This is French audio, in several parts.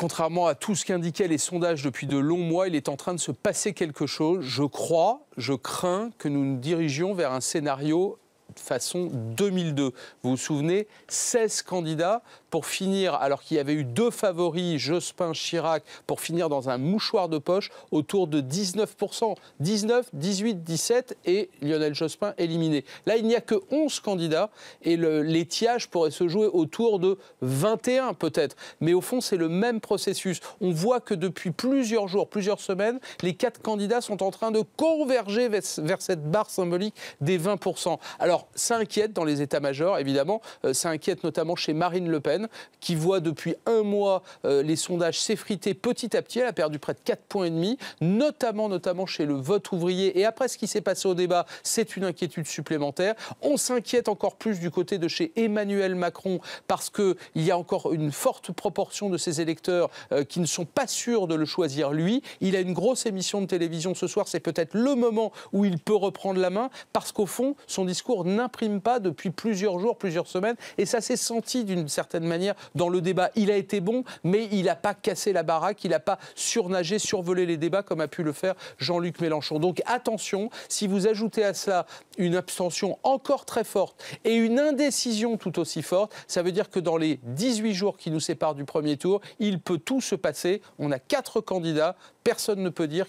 contrairement à tout ce qu'indiquaient les sondages depuis de longs mois, il est en train de se passer quelque chose. Je crains que nous nous dirigions vers un scénario façon 2002. Vous vous souvenez, 16 candidats pour finir, alors qu'il y avait eu 2 favoris, Jospin, Chirac, pour finir dans un mouchoir de poche autour de 19%. 19, 18, 17 et Lionel Jospin éliminé. Là, il n'y a que 11 candidats et l'étiage pourrait se jouer autour de 21 peut-être. Mais au fond, c'est le même processus. On voit que depuis plusieurs jours, plusieurs semaines, les 4 candidats sont en train de converger vers cette barre symbolique des 20%. Alors, ça inquiète dans les états-majors, évidemment. Ça inquiète notamment chez Marine Le Pen, qui voit depuis un mois les sondages s'effriter petit à petit. Elle a perdu près de 4,5 points, notamment chez le vote ouvrier. Et après ce qui s'est passé au débat, c'est une inquiétude supplémentaire. On s'inquiète encore plus du côté de chez Emmanuel Macron, parce qu'il y a encore une forte proportion de ses électeurs qui ne sont pas sûrs de le choisir lui. Il a une grosse émission de télévision ce soir. C'est peut-être le moment où il peut reprendre la main, parce qu'au fond, son discours n'imprime pas depuis plusieurs jours, plusieurs semaines. Et ça s'est senti d'une certaine manière dans le débat. Il a été bon, mais il n'a pas cassé la baraque, il n'a pas surnagé, survolé les débats comme a pu le faire Jean-Luc Mélenchon. Donc attention, si vous ajoutez à cela une abstention encore très forte et une indécision tout aussi forte, ça veut dire que dans les 18 jours qui nous séparent du premier tour, il peut tout se passer. On a 4 candidats, personne ne peut dire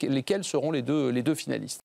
lesquels seront les deux finalistes.